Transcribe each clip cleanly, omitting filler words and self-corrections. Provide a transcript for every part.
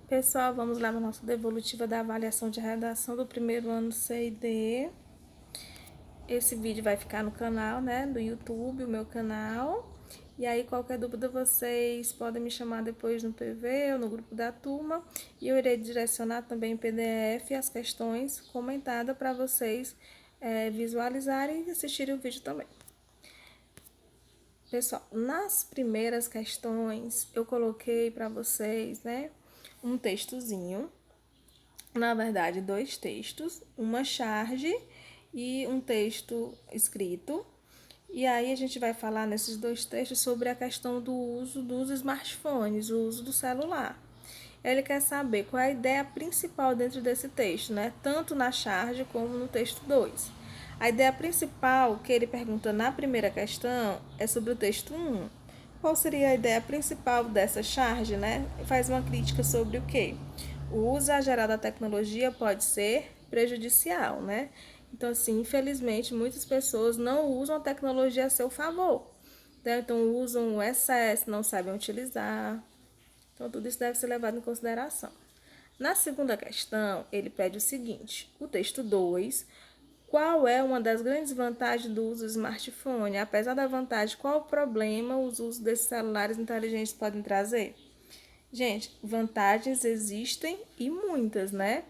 Pessoal, vamos lá na nossa devolutiva da avaliação de redação do primeiro ano C&D. Esse vídeo vai ficar no canal, né, do YouTube, o meu canal. E aí, qualquer dúvida, vocês podem me chamar depois no PV ou no grupo da turma. E eu irei direcionar também em PDF as questões comentadas para vocês visualizarem e assistirem o vídeo também. Pessoal, nas primeiras questões, eu coloquei para vocês, né, um textozinho. Na verdade, dois textos, uma charge e um texto escrito. E aí a gente vai falar nesses dois textos sobre a questão do uso dos smartphones, o uso do celular. Ele quer saber qual é a ideia principal dentro desse texto, né? Tanto na charge como no texto 2. A ideia principal que ele pergunta na primeira questão é sobre o texto 1. Qual seria a ideia principal dessa charge, né? Faz uma crítica sobre o quê? O uso exagerado da tecnologia pode ser prejudicial, né? Então, assim, infelizmente, muitas pessoas não usam a tecnologia a seu favor. Né? Então, usam o excesso, não sabem utilizar. Então, tudo isso deve ser levado em consideração. Na segunda questão, ele pede o seguinte: o texto 2, qual é uma das grandes vantagens do uso do smartphone? Apesar da vantagem, qual o problema os usos desses celulares inteligentes podem trazer? Gente, vantagens existem e muitas, né?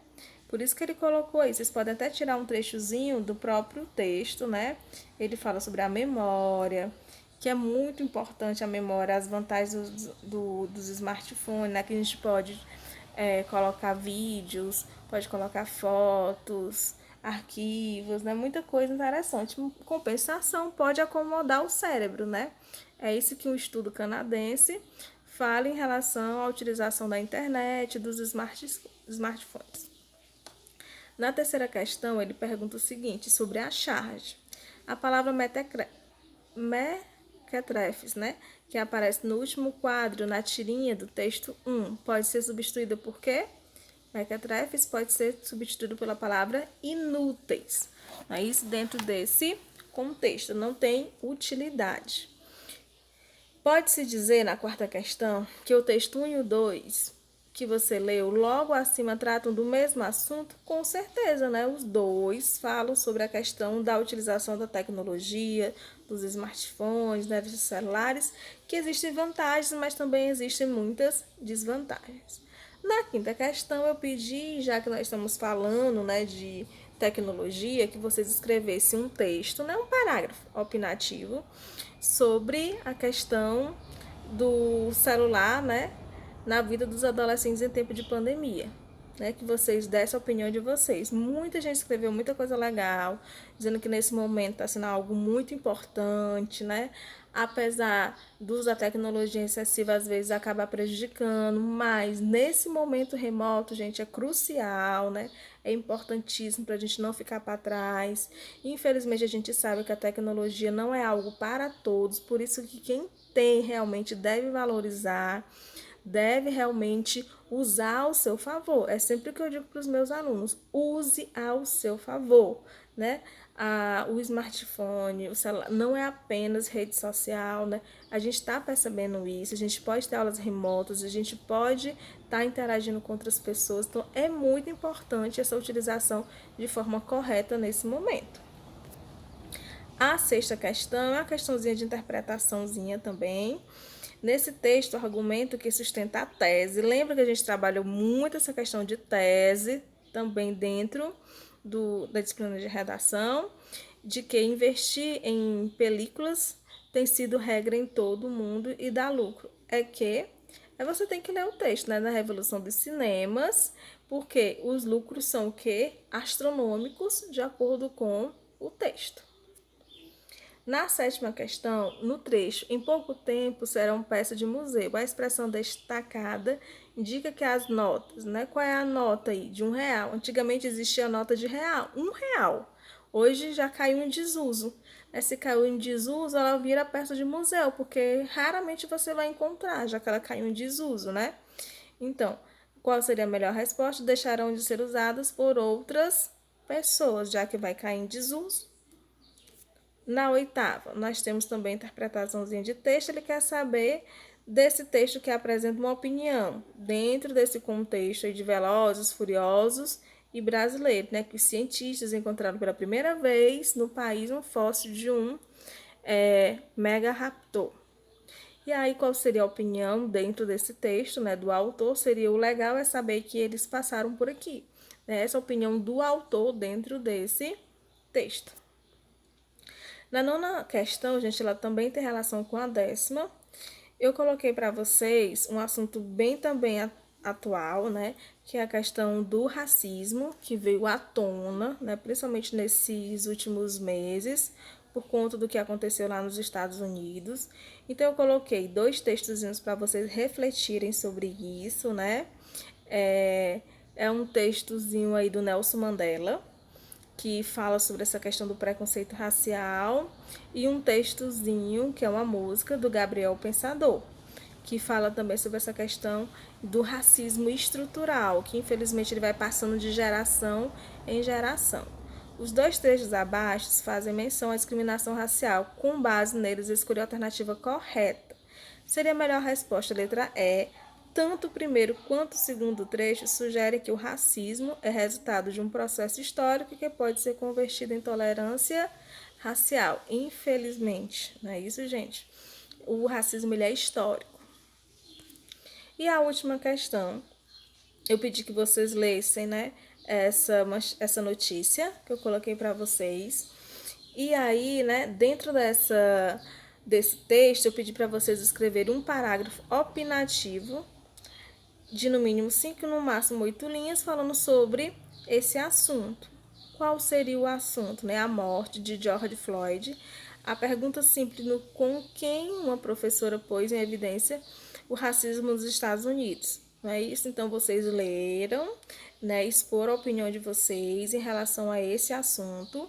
Por isso que ele colocou aí. Vocês podem até tirar um trechozinho do próprio texto, né? Ele fala sobre a memória, que é muito importante a memória, as vantagens dos smartphones, né? Que a gente pode colocar vídeos, pode colocar fotos, arquivos, né? Muita coisa interessante. Compensação pode acomodar o cérebro, né? É isso que um estudo canadense fala em relação à utilização da internet, dos smartphones. Na terceira questão, ele pergunta o seguinte, sobre a charge. A palavra mequetrefes, né, que aparece no último quadro, na tirinha do texto 1, pode ser substituída por quê? Mequetrefes pode ser substituído pela palavra inúteis. Isso dentro desse contexto, não tem utilidade. Pode-se dizer, na quarta questão, que o texto 1 e o 2 que você leu logo acima tratam do mesmo assunto? Com certeza, né? Os dois falam sobre a questão da utilização da tecnologia, dos smartphones, né, dos celulares, que existem vantagens, mas também existem muitas desvantagens. Na quinta questão, eu pedi, já que nós estamos falando, né, de tecnologia, que vocês escrevessem um texto, né, um parágrafo opinativo, sobre a questão do celular, né, na vida dos adolescentes em tempo de pandemia. Né, que vocês dessem a opinião de vocês. Muita gente escreveu muita coisa legal, dizendo que nesse momento está sendo algo muito importante, né? Apesar do uso da tecnologia excessiva às vezes acabar prejudicando, mas nesse momento remoto, gente, é crucial, né? É importantíssimo para a gente não ficar para trás. Infelizmente, a gente sabe que a tecnologia não é algo para todos, por isso que quem tem realmente deve valorizar, deve realmente usar ao seu favor. É sempre o que eu digo para os meus alunos: use ao seu favor, né? O smartphone, o celular, não é apenas rede social, né? A gente está percebendo isso, a gente pode ter aulas remotas, a gente pode estar interagindo com outras pessoas, então é muito importante essa utilização de forma correta nesse momento. A sexta questão é uma questãozinha de interpretaçãozinha também. Nesse texto, o argumento que sustenta a tese. Lembra que a gente trabalhou muito essa questão de tese, também dentro da disciplina de redação, de que investir em películas tem sido regra em todo o mundo e dá lucro. Você tem que ler o texto, né, da Revolução dos Cinemas, porque os lucros são o quê? Astronômicos, de acordo com o texto. Na sétima questão, no trecho, em pouco tempo serão peça de museu. A expressão destacada indica que as notas, né? Qual é a nota aí? De R$1. Antigamente existia a nota de real, R$1. Hoje já caiu em desuso. Se caiu em desuso, ela vira peça de museu, porque raramente você vai encontrar, já que ela caiu em desuso, né? Então, qual seria a melhor resposta? Deixarão de ser usadas por outras pessoas, já que vai cair em desuso. Na oitava, nós temos também a interpretaçãozinha de texto, ele quer saber, desse texto que apresenta uma opinião dentro desse contexto aí de Velozes, Furiosos e brasileiro, né? Que os cientistas encontraram pela primeira vez no país um fóssil de um Megaraptor. E aí, qual seria a opinião dentro desse texto, né, do autor? Seria o legal é saber que eles passaram por aqui. Né? Essa opinião do autor dentro desse texto. Na nona questão, gente, ela também tem relação com a décima. Eu coloquei para vocês um assunto bem também atual, né, que é a questão do racismo, que veio à tona, né, principalmente nesses últimos meses, por conta do que aconteceu lá nos Estados Unidos. Então, eu coloquei 2 textozinhos para vocês refletirem sobre isso, né. É um textozinho aí do Nelson Mandela, que fala sobre essa questão do preconceito racial, e um textozinho, que é uma música, do Gabriel Pensador, que fala também sobre essa questão do racismo estrutural, que infelizmente ele vai passando de geração em geração. Os 2 trechos abaixo fazem menção à discriminação racial. Com base neles, escolhi a alternativa correta. Seria a melhor resposta a letra E. Tanto o primeiro quanto o segundo trecho sugerem que o racismo é resultado de um processo histórico que pode ser convertido em tolerância racial. Infelizmente, não é isso, gente? O racismo ele é histórico. E a última questão, eu pedi que vocês lessem, né, essa notícia que eu coloquei para vocês. E aí, né, dentro desse texto, eu pedi para vocês escreverem um parágrafo opinativo de no mínimo 5, no máximo 8 linhas, falando sobre esse assunto. Qual seria o assunto? Né? A morte de George Floyd. A pergunta simples no com quem uma professora pôs em evidência o racismo nos Estados Unidos. Não é isso? Então, vocês leram, né, expor a opinião de vocês em relação a esse assunto.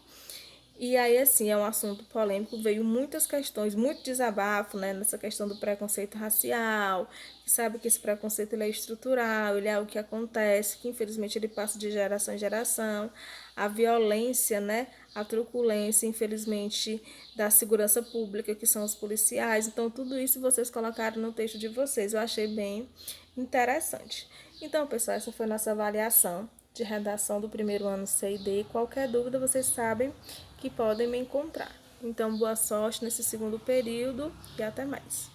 E aí, assim, é um assunto polêmico, veio muitas questões, muito desabafo, né, nessa questão do preconceito racial, que sabe que esse preconceito ele é estrutural, ele é algo que acontece, que infelizmente ele passa de geração em geração, a violência, né, a truculência, infelizmente, da segurança pública, que são os policiais, então tudo isso vocês colocaram no texto de vocês, eu achei bem interessante. Então, pessoal, essa foi a nossa avaliação de redação do primeiro ano C e D. Qualquer dúvida, vocês sabem que podem me encontrar. Então, boa sorte nesse segundo período e até mais.